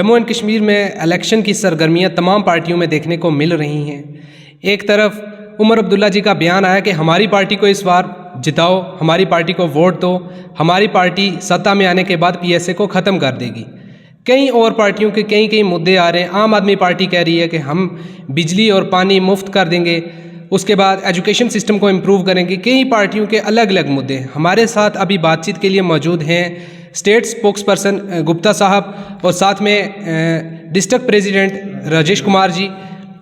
Jammu and Kashmir में election की सरगर्मियां तमाम पार्टियों में देखने को मिल रही हैं। एक तरफ उमर अब्दुल्ला जी का बयान आया कि हमारी पार्टी को इस बार जिताओ, हमारी पार्टी को वोट दो, हमारी पार्टी सत्ता में आने के बाद पीएसए को ख़त्म कर देगी। कई और पार्टियों के कई मुद्दे आ रहे हैं। आम आदमी पार्टी कह रही है कि हम बिजली और पानी मुफ्त कर देंगे, उसके बाद एजुकेशन सिस्टम को इम्प्रूव करेंगे। कई पार्टियों के अलग अलग मुद्दे हैं। हमारे साथ अभी बातचीत के लिए मौजूद हैं स्टेट स्पोक्स पर्सन गुप्ता साहब और साथ में डिस्ट्रिक्ट प्रेसिडेंट राजेश कुमार जी।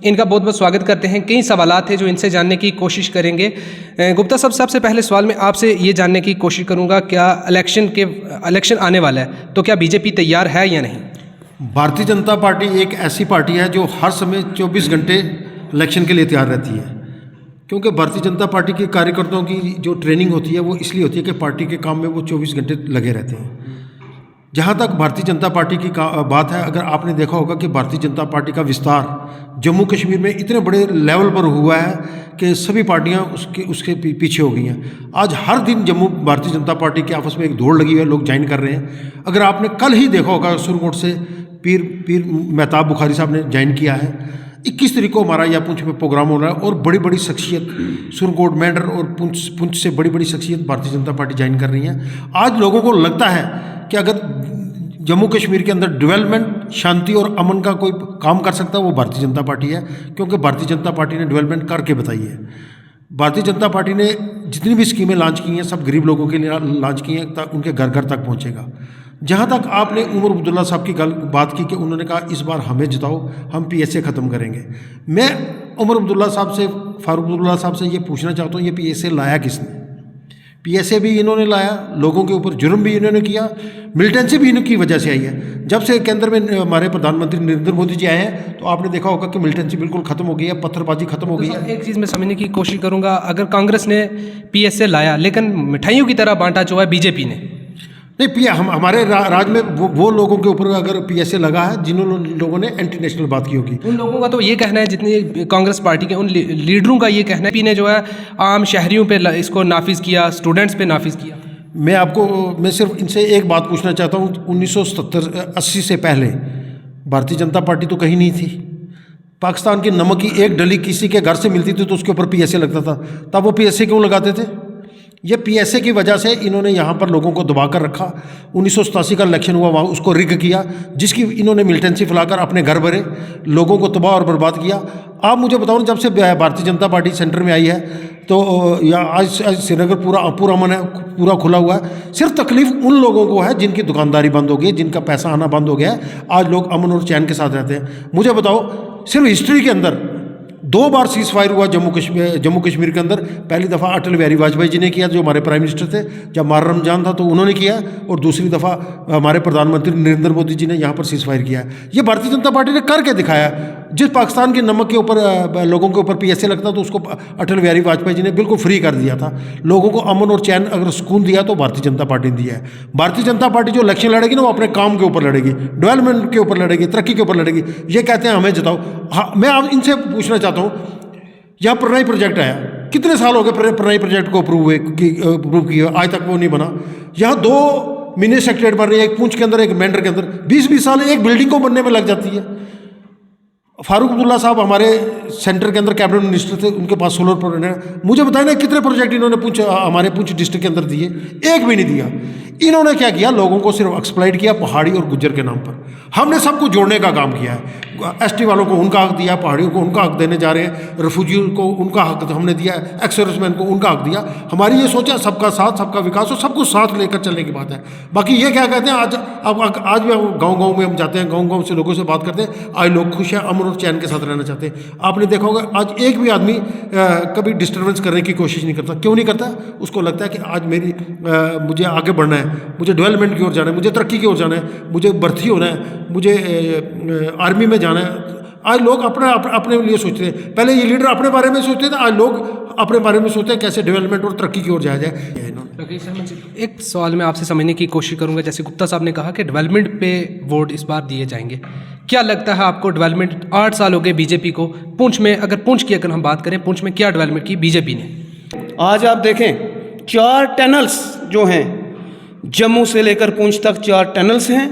इनका बहुत बहुत स्वागत करते हैं। कई सवालात हैं जो इनसे जानने की कोशिश करेंगे। गुप्ता साहब, सबसे पहले सवाल मैं आपसे ये जानने की कोशिश करूँगा, क्या इलेक्शन आने वाला है तो क्या बीजेपी तैयार है या नहीं? भारतीय जनता पार्टी एक ऐसी पार्टी है जो हर समय 24 घंटे इलेक्शन के लिए तैयार रहती है, क्योंकि भारतीय जनता पार्टी के कार्यकर्ताओं की जो ट्रेनिंग होती है वो इसलिए होती है कि पार्टी के काम में वो 24 घंटे लगे रहते हैं। जहाँ तक भारतीय जनता पार्टी की बात है, अगर आपने देखा होगा कि भारतीय जनता पार्टी का विस्तार जम्मू कश्मीर में इतने बड़े लेवल पर हुआ है कि सभी पार्टियां उसके पीछे हो गई हैं। आज हर दिन जम्मू भारतीय जनता पार्टी के आपस में एक दौड़ लगी हुई है, लोग ज्वाइन कर रहे हैं। अगर आपने कल ही देखा होगा सुरकोट से पीर मेहताब बुखारी साहब ने ज्वाइन किया है। 21 तारीख को हमारा यहाँ पुंछ में प्रोग्राम हो रहा है और बड़ी बड़ी शख्सियत सुरकोट, मेंढर और पुंछ से बड़ी बड़ी शख्सियत भारतीय जनता पार्टी ज्वाइन कर रही है। आज लोगों को लगता है कि अगर जम्मू कश्मीर के अंदर डेवलपमेंट, शांति और अमन का कोई काम कर सकता है वो भारतीय जनता पार्टी है, क्योंकि भारतीय जनता पार्टी ने डेवलपमेंट करके बताई है। भारतीय जनता पार्टी ने जितनी भी स्कीमें लॉन्च की हैं सब गरीब लोगों के लिए लॉन्च की हैं, उनके घर घर तक पहुँचेगा। जहाँ तक आपने उमर अब्दुल्ला साहब की बात की कि उन्होंने कहा इस बार हमें जिताओ, हम पीएसए ख़त्म करेंगे। मैं उमर अब्दुल्ला साहब से, फारूक अब्दुल्ला साहब से ये पूछना चाहता हूँ, ये पीएसए लाया किसने? पीएसए भी इन्होंने लाया, लोगों के ऊपर जुर्म भी इन्होंने किया, मिलिटेंसी भी इनकी वजह से आई है। जब से केंद्र में हमारे प्रधानमंत्री नरेंद्र मोदी जी आए हैं तो आपने देखा होगा कि मिलिटेंसी बिल्कुल खत्म हो गई है, पत्थरबाजी खत्म हो गई है। एक चीज़ मैं समझने की कोशिश करूंगा, अगर कांग्रेस ने पीएसए लाया लेकिन मिठाइयों की तरह बांटा जो है बीजेपी ने, नहीं, हमारे राज्य में वो लोगों के ऊपर अगर पीएसए लगा है जिन्होंने लोगों ने एंटी नेशनल बात की होगी, उन लोगों का तो ये कहना है, जितनी कांग्रेस पार्टी के उन लीडरों का ये कहना है, पी ने जो है आम शहरियों पे इसको नाफिज किया, स्टूडेंट्स पे नाफिज किया। मैं सिर्फ इनसे एक बात पूछना चाहता हूँ, 1970-80 से पहले भारतीय जनता पार्टी तो कहीं नहीं थी। पाकिस्तान की नमक की एक डली किसी के घर से मिलती थी तो उसके ऊपर पीएसए लगता था, तब वो पीएसए क्यों लगाते थे? ये पीएसए की वजह से इन्होंने यहाँ पर लोगों को दबा कर रखा। 1987 का इलेक्शन हुआ, वहाँ उसको रिग किया, जिसकी इन्होंने मिलिटेंसी फैलाकर अपने घर भरे, लोगों को तबाह और बर्बाद किया। आप मुझे बताओ, जब से भारतीय जनता पार्टी सेंटर में आई है तो या आज श्रीनगर पूरा अमन है, पूरा खुला हुआ है। सिर्फ तकलीफ उन लोगों को है जिनकी दुकानदारी बंद हो गई, जिनका पैसा आना बंद हो गया है। आज लोग अमन और चैन के साथ रहते हैं। मुझे बताओ, सिर्फ हिस्ट्री के अंदर 2 बार सीज फायर हुआ जम्मू कश्मीर के अंदर। पहली दफ़ा अटल बिहारी वाजपेयी जी ने किया, जो हमारे प्राइम मिनिस्टर थे, जब माह रमजान था तो उन्होंने किया, और दूसरी दफ़ा हमारे प्रधानमंत्री नरेंद्र मोदी जी ने यहाँ पर सीज फायर किया है। ये भारतीय जनता पार्टी ने करके दिखाया। जिस पाकिस्तान के नमक के ऊपर लोगों के ऊपर पीएसए लगता तो उसको अटल बिहारी वाजपेयी जी ने बिल्कुल फ्री कर दिया था। लोगों को अमन और चैन अगर सुकून दिया तो भारतीय जनता पार्टी ने दिया है। भारतीय जनता पार्टी जो इलेक्शन लड़ेगी ना, वो अपने काम के ऊपर लड़ेगी, डेवलपमेंट के ऊपर लड़ेगी, तरक्की के ऊपर लड़ेगी। ये कहते हैं हमें जिताओ। हाँ, मैं आप इनसे पूछना चाहता हूँ, यहाँ प्रणय प्रोजेक्ट आया, कितने साल हो गए प्रणय प्रोजेक्ट को अप्रूव किया, आज तक वो नहीं बना। यहाँ 2 मिनी सेक्रेटरीट बन रही है, एक पुंछ के अंदर, एक मेंढर के अंदर। 20-20 साल एक बिल्डिंग को बनने में लग जाती है। फारूक अब्दुल्ला साहब हमारे सेंटर के अंदर कैबिनेट मिनिस्टर थे, उनके पास सोलर प्रोजेक्ट है। मुझे बताए ना कितने प्रोजेक्ट इन्होंने हमारे पुंछ डिस्ट्रिक्ट के अंदर दिए? एक भी नहीं दिया। इन्होंने क्या किया, लोगों को सिर्फ एक्सप्लॉइट किया पहाड़ी और गुज्जर के नाम पर। हमने सबको जोड़ने का काम किया है। एसटी वालों को उनका हक दिया, पहाड़ियों को उनका हक देने जा रहे हैं, रेफ्यूजी को उनका हक हमने दिया, एक्स सर्विसमैन को उनका हक दिया। हमारी ये सोचा सबका साथ, सबका विकास, और सबको साथ लेकर चलने की बात है। बाकी ये क्या कहते हैं, आज भी गाँव में हम जाते हैं, गाँव से लोगों से बात करते हैं, आज लोग खुश हैं, अमन और चैन के साथ रहना चाहते हैं। आपने देखा होगा आज एक भी आदमी कभी डिस्टर्बेंस करने की कोशिश नहीं करता। क्यों नहीं करता? उसको लगता है कि आज मुझे आगे बढ़ना है, मुझे डेवलपमेंट की ओर जाना है, मुझे तरक्की की ओर जाना है, मुझे भर्ती होना है, मुझे आर्मी में जाना है। आज लोग अपने लिए सोचते हैं। पहले ये लीडर अपने बारे में सोचते थे, आज लोग अपने बारे में सोचते हैं कैसे डेवलपमेंट और तरक्की की ओर जाया जाए। एक सवाल मैं आपसे समझने की कोशिश करूंगा, जैसे गुप्ता साहब ने कहा कि डेवलपमेंट पे वोट इस बार दिए जाएंगे, क्या लगता है आपको डेवलपमेंट? 8 साल हो गए बीजेपी को। पुंछ में अगर हम बात करें, पुंछ में क्या डेवलपमेंट की बीजेपी ने? आज आप देखें 4 टनल्स जो हैं, जम्मू से लेकर पुंछ तक 4 टनल्स हैं,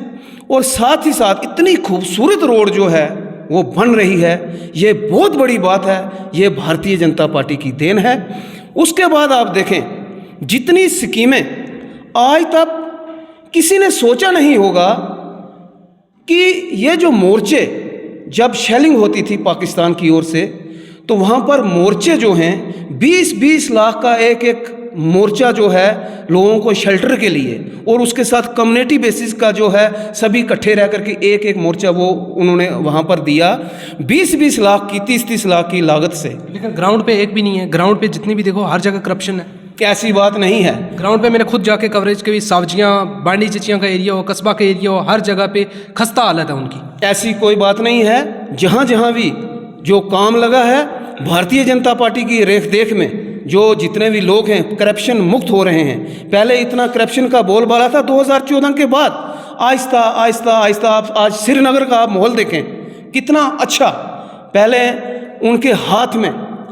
और साथ ही साथ इतनी खूबसूरत रोड जो है वो बन रही है, ये बहुत बड़ी बात है, ये भारतीय जनता पार्टी की देन है। उसके बाद आप देखें जितनी स्कीमें आज तक किसी ने सोचा नहीं होगा कि ये जो मोर्चे जब शेलिंग होती थी पाकिस्तान की ओर से, तो वहाँ पर मोर्चे जो हैं 20-20 लाख का एक एक मोर्चा जो है लोगों को शेल्टर के लिए, और उसके साथ कम्युनिटी बेसिस का जो है सभी इकट्ठे रह करके एक एक मोर्चा वो उन्होंने वहाँ पर दिया 20-20 लाख की, 30-30 लाख की लागत से। लेकिन ग्राउंड पे एक भी नहीं है। ग्राउंड पे जितनी भी देखो हर जगह करप्शन है। ऐसी बात नहीं है। ग्राउंड पे मैंने खुद जाके कवरेज की, सावजियाँ बांडी चिचियाँ का एरिया हो, कस्बा का एरिया हो, हर जगह पे खस्ता हालत है उनकी। ऐसी कोई बात नहीं है। जहाँ जहाँ भी जो काम लगा है भारतीय जनता पार्टी की रेख देख में जो जितने भी लोग हैं करप्शन मुक्त हो रहे हैं। पहले इतना करप्शन का बोलबाला था 2014 के बाद, आहिस्ता आहिस्ता आहिस्ता आप आज श्रीनगर का आप माहौल देखें कितना अच्छा। पहले उनके हाथ में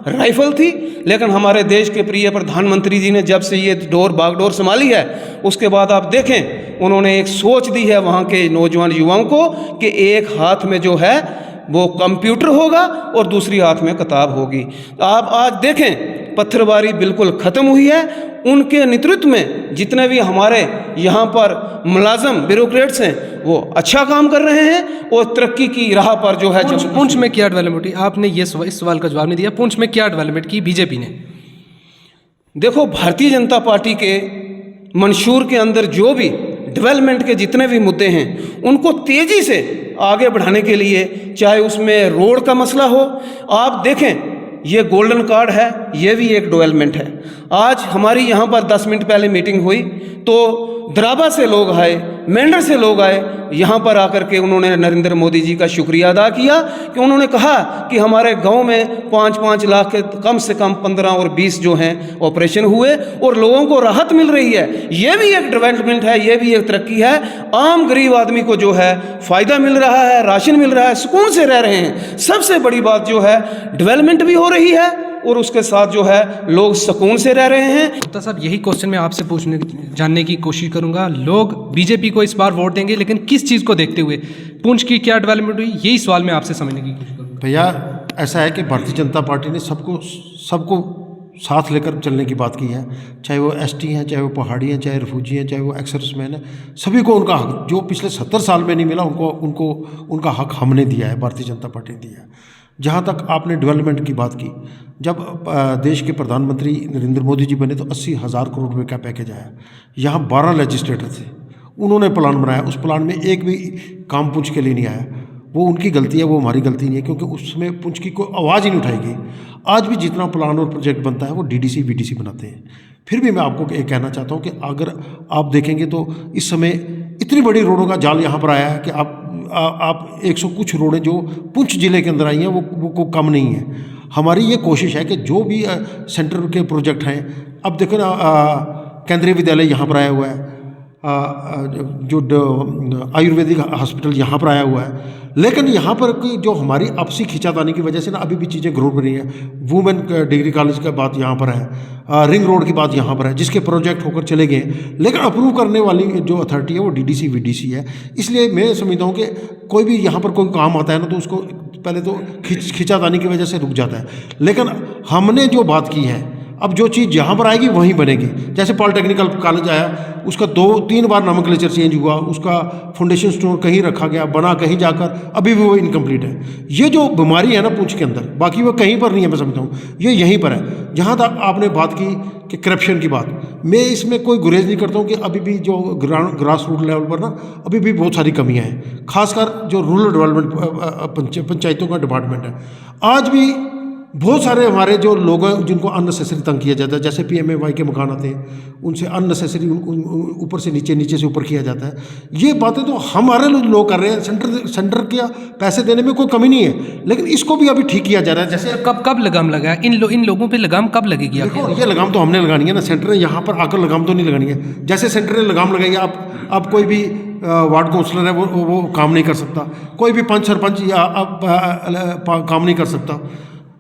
राइफल थी, लेकिन हमारे देश के प्रिय प्रधानमंत्री जी ने जब से ये बागडोर संभाली है उसके बाद आप देखें उन्होंने एक सोच दी है वहाँ के नौजवान युवाओं को कि एक हाथ में जो है वो कंप्यूटर होगा और दूसरी हाथ में किताब होगी। आप आज देखें पत्थरबारी बिल्कुल ख़त्म हुई है। उनके नेतृत्व में जितने भी हमारे यहाँ पर मुलाजम ब्यूरोक्रेट्स हैं वो अच्छा काम कर रहे हैं और तरक्की की राह पर जो है। पुंछ में क्या डेवलपमेंट हुई? आपने इस सवाल का जवाब नहीं दिया। पुंछ में क्या डेवलपमेंट की बीजेपी ने? देखो, भारतीय जनता पार्टी के मंशूर के अंदर जो भी डेवलपमेंट के जितने भी मुद्दे हैं उनको तेज़ी से आगे बढ़ाने के लिए, चाहे उसमें रोड का मसला हो, आप देखें ये गोल्डन कार्ड है, ये भी एक डेवलपमेंट है। आज हमारी यहाँ पर 10 मिनट पहले मीटिंग हुई तो द्राबा से लोग आए, मेंढर से लोग आए, यहाँ पर आकर के उन्होंने नरेंद्र मोदी जी का शुक्रिया अदा किया कि उन्होंने कहा कि हमारे गांव में 5-5 लाख के कम से कम 15 और 20 जो हैं ऑपरेशन हुए और लोगों को राहत मिल रही है। ये भी एक डेवलपमेंट है, ये भी एक तरक्की है। आम गरीब आदमी को जो है फ़ायदा मिल रहा है, राशन मिल रहा है, सुकून से रह रहे हैं। सबसे बड़ी बात जो है डेवलपमेंट भी हो रही है और उसके साथ जो है लोग सुकून से रह रहे हैं। गुप्ता साहब, यही क्वेश्चन मैं आपसे जानने की कोशिश करूंगा। लोग बीजेपी को इस बार वोट देंगे, लेकिन किस चीज़ को देखते हुए? पुंछ की क्या डेवलपमेंट हुई, यही सवाल मैं आपसे समझने की कोशिश करूँगा। भैया, ऐसा है कि भारतीय जनता पार्टी ने सबको साथ लेकर चलने की बात की है। चाहे वो एसटी हैं, चाहे वो पहाड़ी हैं, चाहे रिफ्यूजी हैं, चाहे वो एक्स सर्विसमैन हैं, सभी को उनका हक जो पिछले 70 साल में नहीं मिला उनको उनका हक हमने दिया है, भारतीय जनता पार्टी ने दिया है। जहाँ तक आपने डेवलपमेंट की बात की, जब देश के प्रधानमंत्री नरेंद्र मोदी जी बने तो 80,000 करोड़ रुपए का पैकेज आया। यहाँ 12 लेजिस्लेटर थे, उन्होंने प्लान बनाया, उस प्लान में एक भी काम पुंछ के लिए नहीं आया। वो उनकी गलती है, वो हमारी गलती नहीं है, क्योंकि उसमें पुंछ की कोई आवाज़ ही नहीं उठाई गई। आज भी जितना प्लान और प्रोजेक्ट बनता है वो डीडीसी वीडीसी बनाते हैं। फिर भी मैं आपको एक कहना चाहता हूँ कि अगर आप देखेंगे तो इस समय इतनी बड़ी रोडों का जाल यहाँ पर आया है कि आप 100 कुछ रोडें जो पुंछ ज़िले के अंदर आई हैं वो कम नहीं है। हमारी ये कोशिश है कि जो भी सेंटर के प्रोजेक्ट हैं, अब देखो ना केंद्रीय विद्यालय यहाँ पर आया हुआ है, जो आयुर्वेदिक हॉस्पिटल यहाँ पर आया हुआ है, लेकिन यहाँ पर की जो हमारी आपसी खिंचातानी की वजह से ना अभी भी चीज़ें ग्रो हो रही हैं। वुमेन डिग्री कॉलेज का बात यहाँ पर है, रिंग रोड की बात यहाँ पर है, जिसके प्रोजेक्ट होकर चले गए, लेकिन अप्रूव करने वाली जो अथॉरिटी है वो डीडीसी वीडीसी है। इसलिए मैं समझता हूँ कि कोई भी यहाँ पर कोई काम आता है ना तो उसको पहले तो खिंचातानी की वजह से रुक जाता है, लेकिन हमने जो बात की है अब जो चीज़ जहाँ पर आएगी वहीं बनेगी। जैसे पॉलिटेक्निकल कॉलेज आया, उसका 2-3 बार नोमेनक्लेचर चेंज हुआ, उसका फाउंडेशन स्टोन कहीं रखा गया, बना कहीं जाकर, अभी भी वो इनकम्प्लीट है। ये जो बीमारी है ना पुंछ के अंदर, बाकी वो कहीं पर नहीं है, मैं समझता हूँ ये यहीं पर है। जहाँ तक आपने बात की कि करप्शन की बात, मैं इसमें कोई गुरेज नहीं करता हूँ कि अभी भी जो ग्रास रूट लेवल पर ना अभी भी बहुत सारी कमियाँ हैं, खासकर जो रूरल डेवलपमेंट पंचायतों का डिपार्टमेंट है। आज भी बहुत सारे हमारे जो लोग हैं जिनको अननेसेसरी तंग किया जाता है, जैसे PMAY के मकान आते हैं उनसे अननेसेसरी ऊपर से नीचे से ऊपर किया जाता है। ये बातें तो हमारे लोग कर रहे हैं, सेंटर के पैसे देने में कोई कमी नहीं है, लेकिन इसको भी अभी ठीक किया जा रहा है। जैसे कब लगाम लगा इन लोगों पे लगाम कब लगेगी? देखो, ये लगाम तो हमने लगानी है ना, सेंटर ने यहाँ पर आकर लगाम तो नहीं लगानी है। जैसे सेंटर ने लगाम लगाई, आप कोई भी वार्ड काउंसलर है वो काम नहीं कर सकता, कोई भी पंच सरपंच या काम नहीं कर सकता।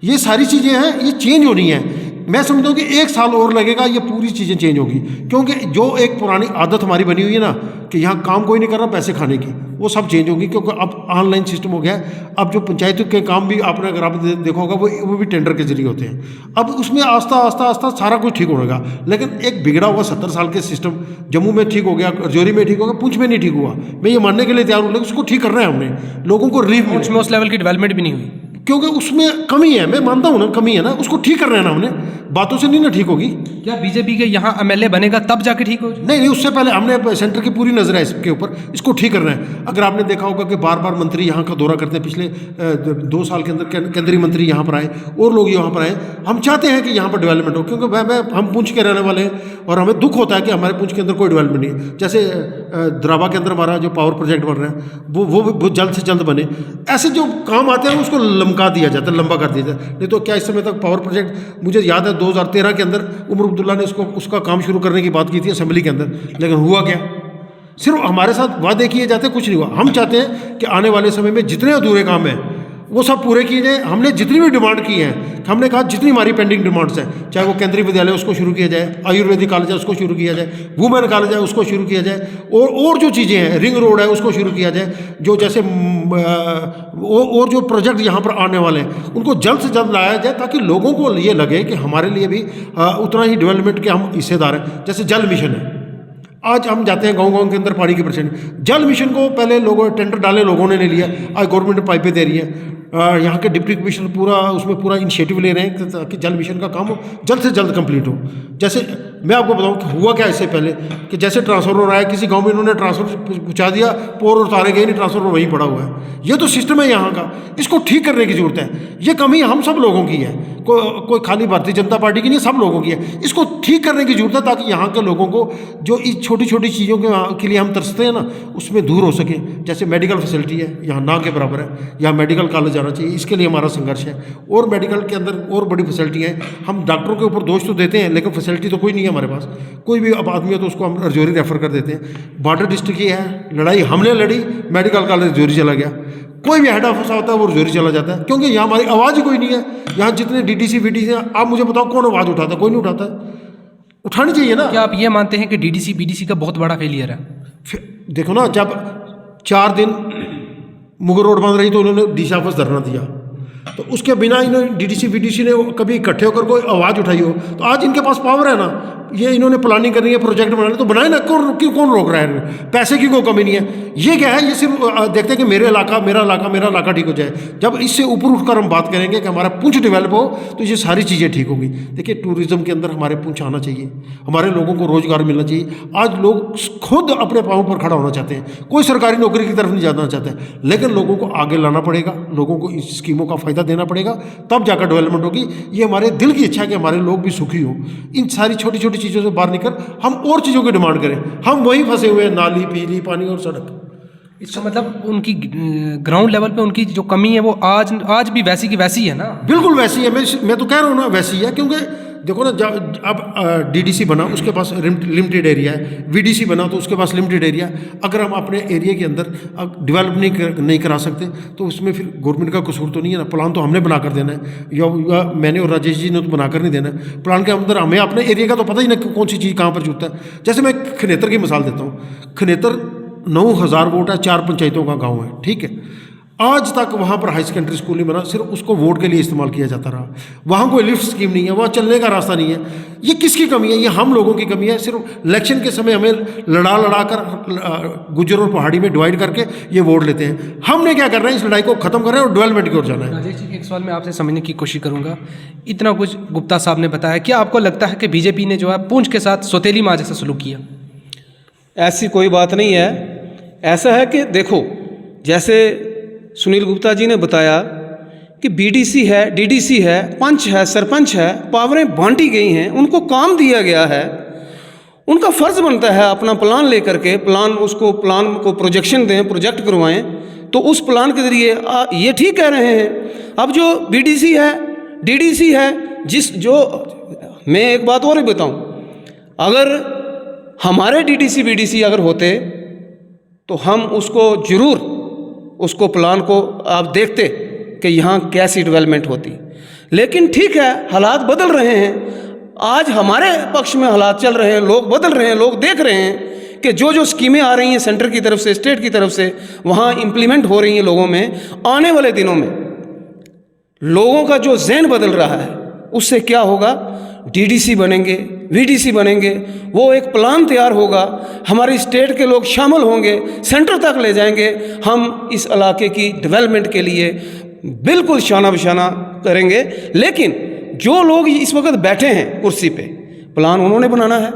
ये सारी चीज़ें हैं, ये चेंज होनी है। मैं समझता हूँ कि 1 साल और लगेगा, ये पूरी चीज़ें चेंज होगी। क्योंकि जो एक पुरानी आदत हमारी बनी हुई है ना कि यहाँ काम कोई नहीं कर रहा पैसे खाने की, वो सब चेंज होगी। क्योंकि अब ऑनलाइन सिस्टम हो गया है। अब जो पंचायत के काम भी आपने अगर आप देखा होगा वो भी टेंडर के जरिए होते हैं। अब उसमें आस्ता आस्ता आस्ता सारा कुछ ठीक होगा। लेकिन एक बिगड़ा हुआ 70 साल के सिस्टम जम्मू में ठीक हो गया, रजौरी में ठीक हो गया, पुंछ में नहीं ठीक हुआ। मैं ये मानने के लिए तैयार हूँ, लेकिन उसको ठीक करना है हमने, लोगों को रिलीफ मिले। उसमें उस लेवल की डेवलपमेंट भी नहीं हुई क्योंकि उसमें कमी है, मैं मानता हूँ ना कमी है ना, उसको ठीक करना है ना हमने, बातों से नहीं ना ठीक होगी। क्या बीजेपी के यहाँ एमएलए बनेगा तब जाके ठीक हो? नहीं, उससे पहले हमने सेंटर की पूरी नज़र है इसके ऊपर, इसको ठीक करना है। अगर आपने देखा होगा कि बार बार मंत्री यहाँ का दौरा करते हैं, पिछले 2 साल के अंदर केंद्रीय मंत्री यहाँ पर आए और लोग यहाँ पर आए। हम चाहते हैं कि यहाँ पर डेवलपमेंट हो, क्योंकि हम पुंछ के रहने वाले हैं और हमें दुख होता है कि हमारे पुंछ के अंदर कोई डेवलपमेंट नहीं है। जैसे द्रावा के अंदर हमारा जो पावर प्रोजेक्ट बन रहा है वो जल्द से जल्द बने। ऐसे जो काम आते हैं उसको लमका दिया जाता है, लंबा कर दिया जाता है। नहीं तो क्या इस समय तक पावर प्रोजेक्ट, मुझे याद है 2013 के अंदर उमर अब्दुल्ला ने उसका काम शुरू करने की बात की थी असेंबली के अंदर, लेकिन हुआ क्या? सिर्फ हमारे साथ वादे किए जाते, कुछ नहीं हुआ। हम चाहते हैं कि आने वाले समय में जितने अधूरे काम हैं वो सब पूरे किए जाए। हमने जितनी भी डिमांड की है, हमने कहा जितनी हमारी पेंडिंग डिमांड्स हैं, चाहे वो केंद्रीय विद्यालय उसको शुरू किया जाए, आयुर्वेदिक कॉलेज है उसको शुरू किया जाए, वुमेन कॉलेज है उसको शुरू किया जाए, और जो चीज़ें हैं, रिंग रोड है उसको शुरू किया जाए, जो जैसे और जो प्रोजेक्ट यहाँ पर आने वाले हैं उनको जल्द से जल्द लाया जाए, ताकि लोगों को ये लगे कि हमारे लिए भी उतना ही डेवलपमेंट के हम हिस्सेदार हैं। जैसे जल मिशन है, आज हम जाते हैं गांव-गांव के अंदर पानी की परसेंट, जल मिशन को पहले लोगों टेंडर डाले, लोगों ने ले लिया, आज गवर्नमेंट पाइपें दे रही है। यहाँ के डिप्टी कमिश्नर पूरा इनिशिएटिव ले रहे हैं ताकि जल मिशन का काम जल्द से जल्द कंप्लीट हो। जैसे मैं आपको बताऊँ कि हुआ क्या इससे पहले कि जैसे ट्रांसफार्मर आया, किसी गांव में इन्होंने ट्रांसफार्मर पहुँचा दिया, पोर और तारे गए नहीं, ट्रांसफार्मर वहीं पड़ा हुआ है। ये तो सिस्टम है यहाँ का, इसको ठीक करने की जरूरत है। ये कमी हम सब लोगों की है, कोई खाली भारतीय जनता पार्टी की नहीं, सब लोगों की है। इसको ठीक करने की जरूरत है ताकि यहाँ के लोगों को जो इस छोटी छोटी चीज़ों के लिए हम तरसते हैं ना, उसमें दूर हो सके। जैसे मेडिकल फैसिलिटी है यहाँ ना के बराबर है, यहाँ मेडिकल कॉलेज जाना चाहिए, इसके लिए हमारा संघर्ष है। और मेडिकल के अंदर और बड़ी फैसिलिटी है। हम डॉक्टरों के ऊपर दोष तो देते हैं, लेकिन फैसिलिटी तो कोई नहीं है हमारे पास। कोई भी अब आदमी है तो उसको हम रजौरी रेफर कर देते हैं। बॉर्डर डिस्ट्रिक्ट की है, लड़ाई हमने लड़ी, मेडिकल कॉलेज रजौरी चला गया। कोई भी हेड ऑफिस होता है वो रजौरी चला जाता है, क्योंकि यहाँ हमारी आवाज़ ही कोई नहीं है। यहाँ जितने डीडीसी वीडीसी हैं, आप मुझे बताओ कौन आवाज़ उठाता है? कोई नहीं उठाता है। उठानी चाहिए ना। क्या आप ये मानते हैं कि डीडीसी बीडीसी का बहुत बड़ा फेलियर है? देखो ना, जब 4 दिन मुगल रोड बंद रही तो उन्होंने डीसी ऑफिस धरना दिया, तो उसके बिना इन्होंने डीडीसी वीडीसी ने कभी इकट्ठे होकर कोई आवाज़ उठाई हो? तो आज इनके पास पावर है ना, ये इन्होंने प्लानिंग करनी है, प्रोजेक्ट बनाने, तो बनाए ना। कौन रोक रहा है? पैसे की कोई कमी नहीं है। ये क्या है, ये सिर्फ देखते हैं कि मेरा इलाका ठीक हो जाए। जब इससे ऊपर उठकर हम बात करेंगे कि हमारा पुंछ डेवलप हो, तो ये सारी चीज़ें ठीक होंगी। देखिए, टूरिज्म के अंदर हमारे पुंछ आना चाहिए, हमारे लोगों को रोज़गार मिलना चाहिए। आज लोग खुद अपने पाँव पर खड़ा होना चाहते हैं, कोई सरकारी नौकरी की तरफ नहीं जाना चाहते, लेकिन लोगों को आगे लाना पड़ेगा, लोगों को इस स्कीमों का फ़ायदा देना पड़ेगा, तब जाकर डेवलपमेंट होगी। ये हमारे दिल की इच्छा है कि हमारे लोग भी सुखी हों। इन सारी छोटी छोटी चीज़ों से बाहर निकल हम और चीज़ों की डिमांड करें। हम वहीं फंसे हुए हैं, नाली, बिजली, पानी और सड़क। इसका मतलब उनकी ग्राउंड लेवल पे उनकी जो कमी है वो आज भी वैसी की वैसी है ना? बिल्कुल वैसी है। मैं तो कह रहा हूँ ना, वैसी है। क्योंकि देखो ना, जब अब डीडीसी बना उसके पास लिमिटेड एरिया है, वीडीसी बना तो उसके पास लिमिटेड एरिया। अगर हम अपने एरिया के अंदर डेवलप नहीं करा सकते तो उसमें फिर गवर्नमेंट का कसूर तो नहीं है ना। प्लान तो हमने बनाकर देना है, या मैंने और राजेश जी ने तो बनाकर नहीं देना है। प्लान के अंदर हमें अपने एरिया का तो पता ही ना कौन सी चीज़ कहाँ पर जुटता है। जैसे मैं खनेतर की मिसाल देता हूँ। खनेतर 9000 वोट है, 4 पंचायतों का गाँव है, ठीक है। आज तक वहाँ पर हाई सेकेंडरी स्कूल नहीं बना, सिर्फ उसको वोट के लिए इस्तेमाल किया जाता रहा। वहाँ कोई लिफ्ट स्कीम नहीं है, वहाँ चलने का रास्ता नहीं है। ये किसकी कमी है? ये हम लोगों की कमी है। सिर्फ इलेक्शन के समय हमें लड़ा कर गुज्जर और पहाड़ी में डिवाइड करके ये वोट लेते हैं। हमने क्या करना है, इस लड़ाई को खत्म करना है और डेवलपमेंट की ओर जाना है। राजेश जी, एक सवाल मैं आपसे समझने की कोशिश करूंगा। इतना कुछ गुप्ता साहब ने बताया, क्या आपको लगता है कि बीजेपी ने जो है पुंछ के साथ सौतेली माँ जैसा सलूक किया? ऐसी कोई बात नहीं है। ऐसा है कि देखो, जैसे सुनील गुप्ता जी ने बताया कि बीडीसी है, डीडीसी है, पंच है, सरपंच है, पावरें बांटी गई हैं, उनको काम दिया गया है। उनका फ़र्ज़ बनता है अपना प्लान लेकर के प्लान को प्रोजेक्शन दें, प्रोजेक्ट करवाएं, तो उस प्लान के ज़रिए ये ठीक कह रहे हैं। अब जो बीडीसी है, डीडीसी है, मैं एक बात और ही बताऊं, अगर हमारे डीडीसी बीडीसी अगर होते तो हम उसको प्लान को आप देखते कि यहाँ कैसी डेवलपमेंट होती। लेकिन ठीक है, हालात बदल रहे हैं। आज हमारे पक्ष में हालात चल रहे हैं, लोग बदल रहे हैं, लोग देख रहे हैं कि जो जो स्कीमें आ रही हैं सेंटर की तरफ से, स्टेट की तरफ से, वहाँ इम्प्लीमेंट हो रही हैं लोगों में। आने वाले दिनों में लोगों का जो ज़हन बदल रहा है, उससे क्या होगा, डीडीसी बनेंगे, वीडीसी बनेंगे, वो एक प्लान तैयार होगा, हमारी स्टेट के लोग शामिल होंगे, सेंटर तक ले जाएंगे, हम इस इलाके की डेवलपमेंट के लिए बिल्कुल शाना बशाना करेंगे। लेकिन जो लोग इस वक्त बैठे हैं कुर्सी पे, प्लान उन्होंने बनाना है,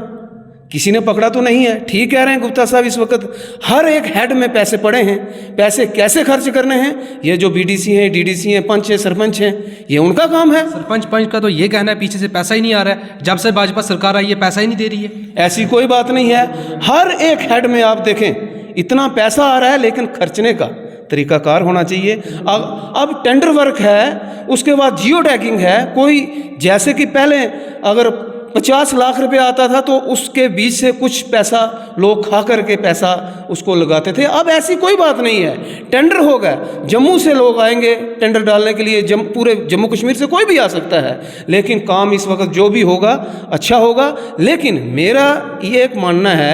किसी ने पकड़ा तो नहीं है। ठीक कह रहे हैं गुप्ता साहब, इस वक्त हर एक हेड में पैसे पड़े हैं, पैसे कैसे खर्च करने हैं, ये जो बीडीसी हैं, डीडीसी हैं, पंच हैं, सरपंच हैं, ये उनका काम है। सरपंच पंच का तो ये कहना है पीछे से पैसा ही नहीं आ रहा है, जब से भाजपा सरकार आई है पैसा ही नहीं दे रही है। ऐसी कोई बात नहीं है, हर एक हेड में आप देखें इतना पैसा आ रहा है, लेकिन खर्चने का तरीकाकार होना चाहिए। अब टेंडर वर्क है, उसके बाद जियो टैगिंग है। कोई जैसे कि पहले अगर 50 लाख रुपए आता था तो उसके बीच से कुछ पैसा लोग खा करके पैसा उसको लगाते थे। अब ऐसी कोई बात नहीं है, टेंडर होगा, जम्मू से लोग आएंगे टेंडर डालने के लिए, पूरे जम्मू कश्मीर से कोई भी आ सकता है। लेकिन काम इस वक्त जो भी होगा अच्छा होगा। लेकिन मेरा ये एक मानना है,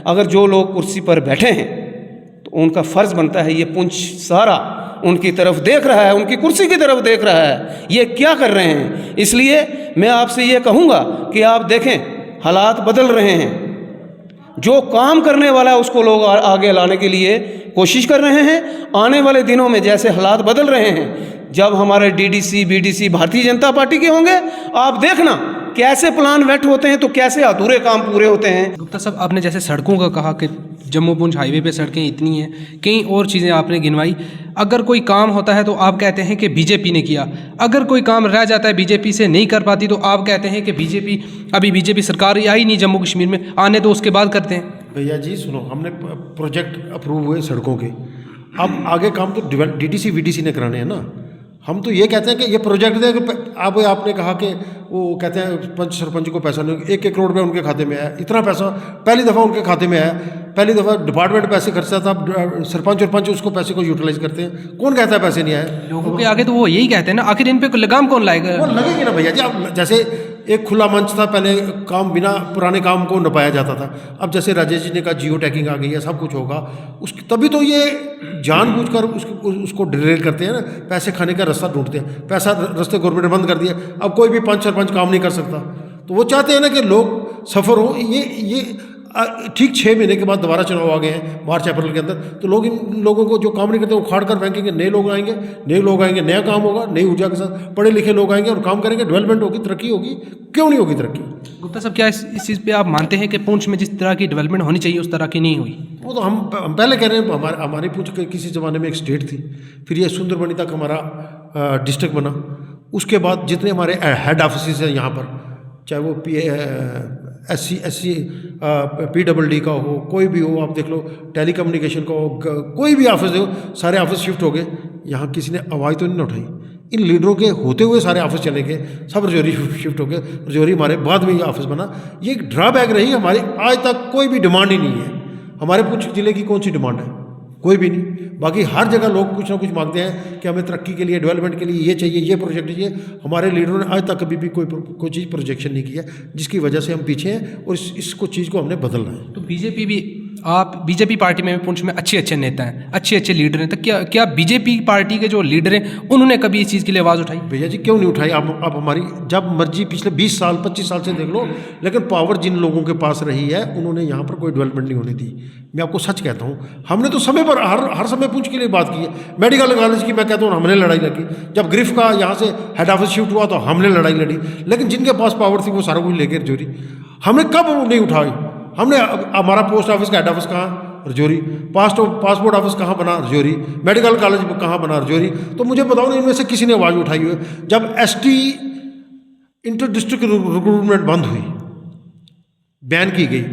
अगर जो लोग कुर्सी पर बैठे हैं तो उनका फ़र्ज़ बनता है, ये पुंछ सारा उनकी तरफ देख रहा है, उनकी कुर्सी की तरफ देख रहा है, ये क्या कर रहे हैं। इसलिए मैं आपसे ये कहूँगा कि आप देखें, हालात बदल रहे हैं, जो काम करने वाला है उसको लोग आगे लाने के लिए कोशिश कर रहे हैं। आने वाले दिनों में जैसे हालात बदल रहे हैं, जब हमारे DDC BDC Bharatiya Janata party के होंगे, आप देखना कैसे प्लान वेट होते हैं, तो कैसे अधूरे काम पूरे होते हैं। गुप्ता साहब, आपने जैसे सड़कों का कहा कि जम्मू पुंछ हाईवे पे सड़कें इतनी हैं, कई और चीज़ें आपने गिनवाई। अगर कोई काम होता है तो आप कहते हैं कि बीजेपी ने किया, अगर कोई काम रह जाता है बीजेपी से नहीं कर पाती तो आप कहते हैं कि बीजेपी सरकार आई नहीं जम्मू कश्मीर में, आने तो उसके बाद करते हैं। भैया जी सुनो, हमने प्रोजेक्ट अप्रूव हुए सड़कों के, अब आगे काम तो डीडीसी वीडीसी ने कराने हैं ना। हम तो ये कहते हैं कि ये प्रोजेक्ट दे, अब आपने कहा कि वो कहते हैं पंच सरपंच को पैसा नहीं, 1-1 करोड़ रुपये उनके खाते में आया, इतना पैसा पहली दफ़ा उनके खाते में आया। पहली दफ़ा डिपार्टमेंट पैसे खर्चा था, सरपंच और पंच उसको पैसे को यूटिलाइज करते हैं। कौन कहता है पैसे नहीं आए? लोगों के आगे तो वो यही कहते हैं ना, आखिर इन पे लगाम कौन लाएगा? वो लगेगी ना भैया जी। अब जैसे एक खुला मंच था, पहले काम बिना पुराने काम को नपाया जाता था। अब जैसे राजेश जी ने कहा जियो टैगिंग आ गई है, सब कुछ होगा, उसकी तभी तो ये जानबूझकर उसको डिरेल करते हैं ना, पैसे खाने का रास्ता ढूंढते हैं। पैसा रास्ते गवर्नमेंट ने बंद कर दिया, अब कोई भी पंच सरपंच काम नहीं कर सकता। तो वो चाहते हैं ना कि लोग सफ़र हो। ये ठीक 6 महीने के बाद दोबारा चुनाव आ गए हैं मार्च अप्रैल के अंदर, तो लोग इन लोगों को जो काम नहीं करते वो उखाड़ कर फेंकेंगे। नए लोग आएंगे, नया काम होगा, नई ऊर्जा के साथ पढ़े लिखे लोग आएंगे और काम करेंगे, डेवलपमेंट होगी, तरक्की होगी। क्यों नहीं होगी तरक्की? गुप्ता साहब, क्या इस चीज़ पे आप मानते हैं कि पुंछ में जिस तरह की डेवलपमेंट होनी चाहिए उस तरह की नहीं हुई? वो तो हम पहले कह रहे हैं, हमारी पुंछ किसी ज़माने में एक स्टेट थी, फिर ये सुंदरबनी तक हमारा डिस्ट्रिक्ट बना। उसके बाद जितने हमारे हेड ऑफिस हैं यहाँ पर, चाहे वो SC PWD का हो, कोई भी हो, आप देख लो टेली कम्युनिकेशन का हो, कोई भी ऑफिस हो, सारे ऑफिस शिफ्ट हो गए। यहाँ किसी ने आवाज़ तो नहीं उठाई। इन लीडरों के होते हुए सारे ऑफिस चले गए, सब रजौरी शिफ्ट हो गए। रजौरी हमारे बाद में ये ऑफिस बना। ये एक ड्रॉबैक रही हमारी, आज तक कोई भी डिमांड ही नहीं है। हमारे पुंछ जिले की कौन सी डिमांड है? कोई भी नहीं। बाकी हर जगह लोग कुछ ना कुछ मांगते हैं कि हमें तरक्की के लिए, डेवलपमेंट के लिए ये चाहिए, ये प्रोजेक्ट चाहिए। हमारे लीडरों ने आज तक कभी भी कोई चीज़ प्रोजेक्शन नहीं किया, जिसकी वजह से हम पीछे हैं और इसको चीज़ को हमने बदलना है। तो बीजेपी पार्टी में पुंछ में अच्छे नेता हैं, अच्छे लीडर हैं, तो क्या बीजेपी पार्टी के जो लीडर हैं उन्होंने कभी इस चीज़ के लिए आवाज़ उठाई? भैया जी क्यों नहीं उठाई? आप हमारी जब मर्जी पिछले 20 साल 25 साल से देख लो, लेकिन पावर जिन लोगों के पास रही है उन्होंने यहाँ पर कोई डेवलपमेंट नहीं होने दी। मैं आपको सच कहता हूँ, हमने तो समय पर हर समय पुंछ के लिए बात की है। मेडिकल कॉलेज की मैं कहता हूँ हमने लड़ाई लड़ी, जब ग्रिफ का यहाँ से हेड ऑफिस शिफ्ट हुआ तो हमने लड़ाई लड़ी। लेकिन जिनके पास पावर थी वो सारा कुछ लेकर रजौरी, हमने कब नहीं उठाई? हमने हमारा पोस्ट ऑफिस का हेड ऑफिस कहाँ? रजौरी। पासपोर्ट ऑफिस कहाँ बना? रजौरी। मेडिकल कॉलेज कहाँ बना? रजौरी। तो मुझे बताओ ना, इनमें से किसी ने आवाज़ उठाई हुई? जब ST इंटर डिस्ट्रिक्ट रिक्रूटमेंट बंद हुई, बैन की गई,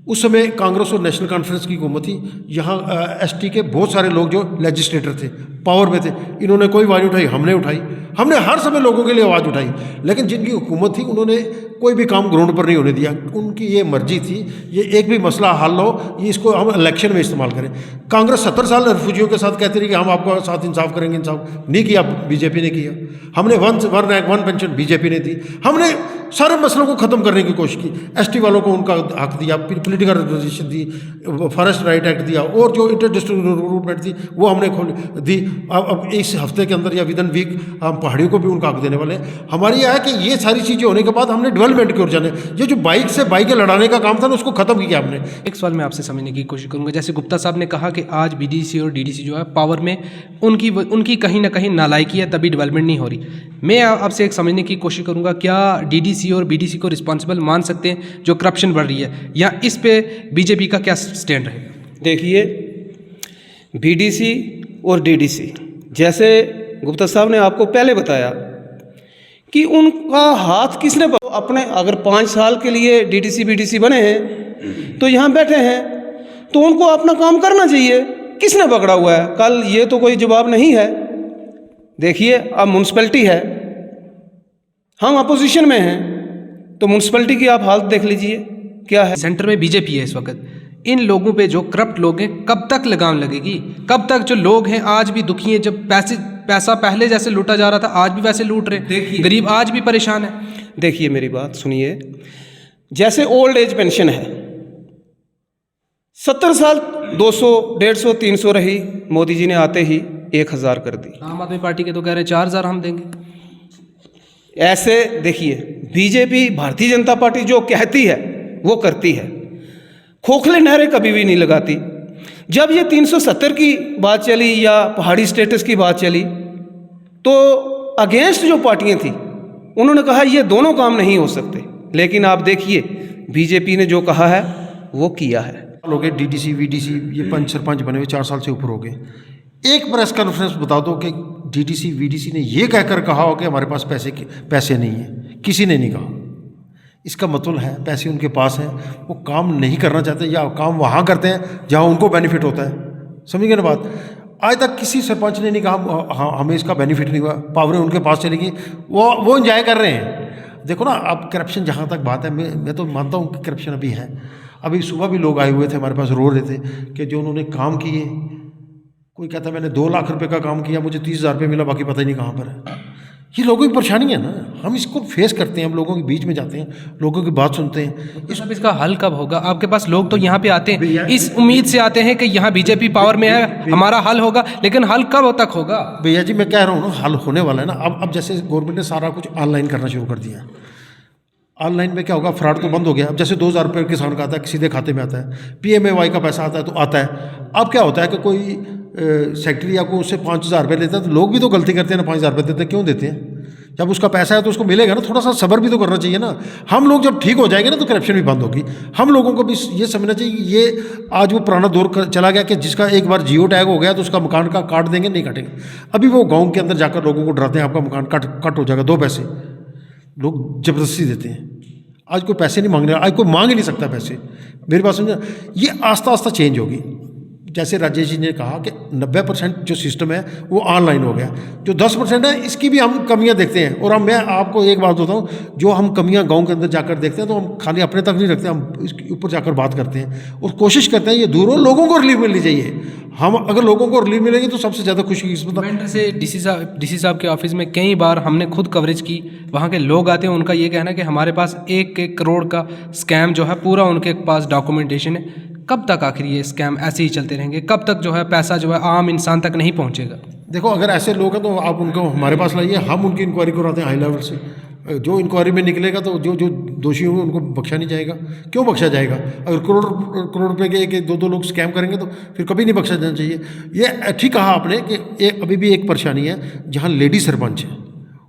उस समय कांग्रेस और नेशनल कॉन्फ्रेंस की हुकूमत थी। यहाँ एसटी के बहुत सारे लोग जो लेजिस्लेटर थे, पावर में थे, इन्होंने कोई आवाज़ उठाई, हमने उठाई, हमने हर समय लोगों के लिए आवाज़ उठाई। लेकिन जिनकी हुकूमत थी उन्होंने कोई भी काम ग्राउंड पर नहीं होने दिया। उनकी ये मर्जी थी, ये एक भी मसला हल हो, ये इसको हम इलेक्शन में इस्तेमाल करें। कांग्रेस 70 साल रिफ्यूजियों के साथ कहती रही कि हम आपको साथ इंसाफ करेंगे, इंसाफ नहीं किया, बीजेपी ने किया। हमने one rank one pension BJP ने दी। हमने सारे मसलों को ख़त्म करने की कोशिश की। एसटी वालों को उनका हक दिया, पॉलिटिकल रिजर्वेशन दी, फॉरेस्ट राइट एक्ट दिया, और जो इंटर डिस्ट्रिक्ट रिक्रूटमेंट थी वो हमने खोल दी। अब इस हफ्ते के अंदर या विद इन वीक हम पहाड़ियों को भी उनका हक देने वाले हैं। हमारी यह है कि ये सारी चीज़ें होने के बाद हमने डेवलपमेंट की ओर जाने, ये जो बाइक से बाइकें लड़ाने का काम था ना, उसको ख़त्म किया हमने। एक सवाल मैं आपसे समझने की कोशिश करूंगा, जैसे गुप्ता साहब ने कहा कि आज बीडीसी और डीडीसी जो है पावर में उनकी कहीं ना कहीं नालायकी है, तभी डेवलपमेंट नहीं हो रही। मैं आपसे एक समझने की कोशिश करूंगा, क्या डीडीसी और बीडीसी को रिस्पॉन्सिबल मान सकते हैं जो करप्शन बढ़ रही है, या इस पे बीजेपी का क्या स्टैंड रहेगा? देखिए, बीडीसी और डीडीसी, जैसे गुप्ता साहब ने आपको पहले बताया कि उनका हाथ किसने अपने, अगर 5 साल के लिए डीडीसी बीडीसी बने हैं तो यहाँ बैठे हैं, तो उनको अपना काम करना चाहिए। किसने पकड़ा हुआ है? कल ये तो कोई जवाब नहीं है। देखिए, अब म्यूनसिपैलिटी है, हम अपोजिशन में हैं, तो म्यूनसिपैलिटी की आप हालत देख लीजिए क्या है। सेंटर में बीजेपी है इस वक्त। इन लोगों पे जो करप्ट लोग हैं, कब तक लगाम लगेगी? कब तक जो लोग हैं आज भी दुखी हैं? जब पैसा पहले जैसे लूटा जा रहा था, आज भी वैसे लूट रहे हैं। गरीब आज भी परेशान है। देखिए, मेरी बात सुनिए। जैसे ओल्ड एज पेंशन है, 70 साल 200, 150, 300 रही, मोदी जी ने आते ही 1000 कर दी। आम आदमी पार्टी के तो कह रहे हैं 4000 हम देंगे। ऐसे देखिए, बीजेपी भारतीय जनता पार्टी जो कहती है वो करती है, खोखले नारे कभी भी नहीं लगाती। जब ये 370 की बात चली या पहाड़ी स्टेटस की बात चली, तो अगेंस्ट जो पार्टियां थी उन्होंने कहा ये दोनों काम नहीं हो सकते। लेकिन आप देखिए, बीजेपी ने जो कहा है वो किया है। लोग डीडीसी वीडीसी ये पंच सरपंच बने हुए 4 साल से ऊपर हो गए। एक प्रेस कॉन्फ्रेंस बता दो कि डीडीसी वीडीसी ने ये कहकर कहा हो कि हमारे पास पैसे नहीं है। किसी ने नहीं कहा। इसका मतलब है पैसे उनके पास हैं, वो काम नहीं करना चाहते, या काम वहाँ करते हैं जहाँ उनको बेनिफिट होता है। समझ गए ना बात? आज तक किसी सरपंच ने नहीं कहा हाँ हमें इसका बेनिफिट नहीं हुआ, पावरें उनके पास चली गई, वो इंजॉय कर रहे हैं। देखो ना, अब करप्शन जहाँ तक बात है, मैं तो मानता हूँ कि करप्शन अभी है। अभी सुबह भी लोग आए हुए थे हमारे पास, रो रहे थे कि जो उन्होंने काम किए, कोई कहता मैंने 2 लाख रुपए का काम किया, मुझे 30,000 रुपये मिला, बाकी पता ही नहीं कहाँ पर है। ये लोगों की परेशानी है ना, हम इसको फेस करते हैं, हम लोगों के बीच में जाते हैं, लोगों की बात सुनते हैं। इसका हल कब होगा? आपके पास लोग तो यहाँ पे आते हैं, इस उम्मीद से आते हैं कि यहाँ बीजेपी पावर में है, हमारा हल होगा, लेकिन हल कब तक होगा? भैया जी, मैं कह रहा हूँ ना, हल होने वाला है ना। अब जैसे गवर्नमेंट ने सारा कुछ ऑनलाइन करना शुरू कर दिया है। ऑनलाइन में क्या होगा, फ्रॉड तो बंद हो गया। अब जैसे 2,000 रुपये किसान का आता है, सीधे खाते में आता है, PMAY का पैसा आता है तो आता है। अब क्या होता है कि कोई सेक्रेटरी या को उससे 5,000 रुपये लेता है, तो लोग भी तो गलती करते हैं ना, 5,000 रुपये देते हैं, क्यों देते हैं? जब उसका पैसा है तो उसको मिलेगा ना, थोड़ा सा सब्र भी तो करना चाहिए ना। हम लोग जब ठीक हो जाएंगे ना तो करप्शन भी बंद होगी। हम लोगों को भी ये समझना चाहिए कि ये आज वो पुराना दौर चला गया कि जिसका एक बार जियो टैग हो गया तो उसका मकान का काट देंगे, नहीं काटेंगे। अभी वो गाँव के अंदर जाकर लोगों को डराते हैं, आपका मकान कट हो जाएगा, 2 पैसे लोग जबरदस्ती देते हैं। आज कोई पैसे नहीं मांग रहा, आज कोई मांग ही नहीं सकता पैसे। मेरी बात समझना, ये आस्ता आस्ता चेंज होगी। जैसे राजेश जी ने कहा कि 90% जो सिस्टम है वो ऑनलाइन हो गया, जो 10% है इसकी भी हम कमियां देखते हैं। और मैं आपको एक बात बताऊं, जो हम कमियां गांव के अंदर जाकर देखते हैं तो हम खाली अपने तक नहीं रखते, हम इसके ऊपर जाकर बात करते हैं और कोशिश करते हैं ये दूर हो, लोगों को रिलीफ मिलनी चाहिए। हम अगर लोगों को रिलीफ मिलेगी तो सबसे ज़्यादा खुशी किस्मत। से डीसी साहब के ऑफिस में कई बार हमने खुद कवरेज की, वहाँ के लोग आते हैं, उनका ये कहना है कि हमारे पास 1 करोड़ का स्कैम जो है पूरा उनके पास डॉक्यूमेंटेशन है। कब तक आखिर ये स्कैम ऐसे ही चलते रहेंगे? कब तक जो है पैसा जो है आम इंसान तक नहीं पहुंचेगा? देखो, अगर ऐसे लोग हैं तो आप उनको हमारे पास लाइए, हम उनकी इंक्वायरी कराते हैं हाई लेवल से। जो इंक्वायरी में निकलेगा तो जो दोषी होंगे उनको बख्शा नहीं जाएगा। क्यों बख्शा जाएगा? अगर करोड़ रुपए के 1-2 लोग स्कैम करेंगे तो फिर कभी नहीं बख्शा जाना चाहिए। ये ठीक कहा आपने कि अभी भी एक परेशानी है, जहाँ लेडी सरपंच है,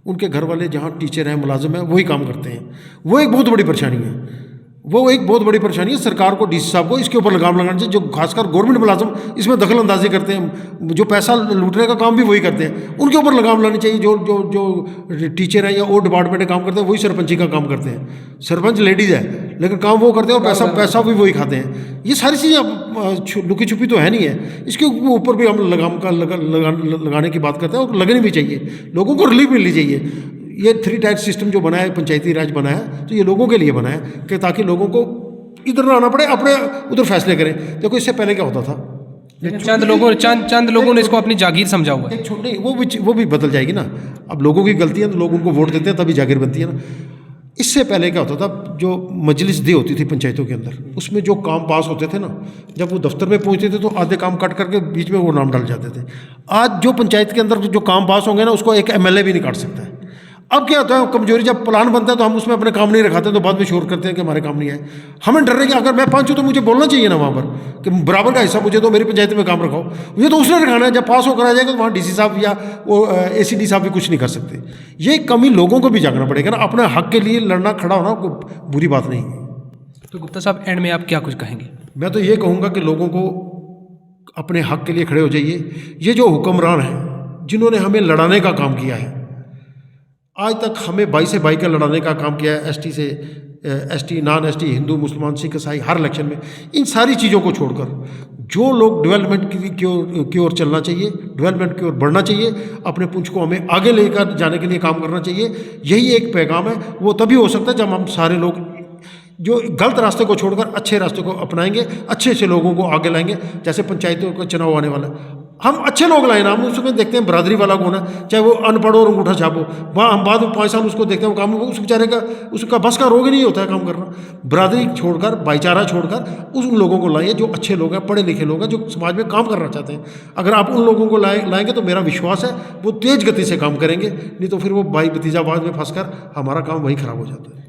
उनके घर वाले जहाँ टीचर हैं, मुलाजिम हैं, वही काम करते हैं। वो एक बहुत बड़ी परेशानी है। वो एक बहुत बड़ी परेशानी है सरकार को, डीसी साहब को इसके ऊपर लगाम लगाना चाहिए। जो खासकर गवर्नमेंट मुलाजिम इसमें दखल अंदाजी करते हैं, जो पैसा लूटने का काम भी वही करते हैं, उनके ऊपर लगाम लानी चाहिए। जो जो जो टीचर हैं या और डिपार्टमेंट में काम करते हैं वही सरपंची का काम करते हैं। सरपंच लेडीज़ है लेकिन काम वो करते हैं और पैसा भी वही खाते हैं। ये सारी चीज़ें अब लुकी छुपी तो है नहीं है, इसके ऊपर भी हम लगाम का लगाने की बात करते हैं और लगनी भी चाहिए। लोगों को रिलीफ मिलनी चाहिए। ये 3 टायर सिस्टम जो बना है, पंचायती राज बना है, तो ये लोगों के लिए बना है कि ताकि लोगों को इधर ना आना पड़े, अपने उधर फैसले करें। देखो इससे पहले क्या होता था, चंद लोगों ने इसको अपनी जागीर समझा हुआ है। एक छोटी वो भी बदल जाएगी ना। अब लोगों की गलती है तो लोग उनको वोट देते हैं, तभी जागीर बनती है ना। इससे पहले क्या होता था, जो मजलिस दी होती थी पंचायतों के अंदर, उसमें जो काम पास होते थे ना, जब वो दफ्तर में पहुंचते थे तो आधे काम कट करके बीच में वो नाम डाल जाते थे। आज जो पंचायत के अंदर जो काम पास होंगे ना, उसको एक MLA भी नहीं काट सकता है। अब क्या होता है, कमजोरी जब प्लान बनता है तो हम उसमें अपने काम नहीं रखाते, तो बाद में शोर करते हैं कि हमारे काम नहीं आए। हमें डर रहे कि अगर मैं 5 हूँ तो मुझे बोलना चाहिए ना वहाँ पर कि बराबर का हिस्सा मुझे तो मेरी पंचायत में काम रखाओ। मुझे तो उसने रखाना है। जब पास होकर आ जाएगा तो वहाँ DC साहब या वो ACD साहब भी कुछ नहीं कर सकते। ये कमी लोगों को भी जागना पड़ेगा ना, अपने हक के लिए लड़ना, खड़ा होना कोई बुरी बात नहीं है। तो गुप्ता साहब, एंड में आप क्या कुछ कहेंगे? मैं तो ये कहूँगा कि लोगों को अपने हक के लिए खड़े हो जाइए। ये जो हुक्मरान हैं जिन्होंने हमें लड़ाने का काम किया है, आज तक हमें 22 से 22 का लड़ाने का काम किया है, ST से ST, नॉन ST, हिंदू, मुसलमान, सिख, ईसाई, हर इलेक्शन में। इन सारी चीज़ों को छोड़कर जो लोग डेवलपमेंट की ओर चलना चाहिए, डेवलपमेंट की ओर बढ़ना चाहिए, अपने पुंछ को हमें आगे लेकर जाने के लिए काम करना चाहिए। यही एक पैगाम है। वो तभी हो सकता है जब हम सारे लोग जो गलत रास्ते को छोड़कर अच्छे रास्ते को अपनाएंगे, अच्छे से लोगों को आगे लाएंगे। जैसे पंचायतों का चुनाव आने वाला है, हम अच्छे लोग लाए ना, हम उसमें देखते हैं बरादरी वाला कौन है, चाहे वो अनपढ़ और अंगूठा छापो। वहाँ हम बाद में 5 साल उसको देखते हैं, वो काम उस बेचारे का, उसका बस का रोग ही नहीं होता है काम करना। बरादरी छोड़कर, भाईचारा छोड़कर उन लोगों को लाइए जो अच्छे लोग हैं, पढ़े लिखे लोग हैं, जो समाज में काम करना चाहते हैं। अगर आप उन लोगों को लाएंगे तो मेरा विश्वास है वो तेज़ गति से काम करेंगे, नहीं तो फिर वो भाई भतीजावाद में फंस कर हमारा काम वही खराब हो जाता है।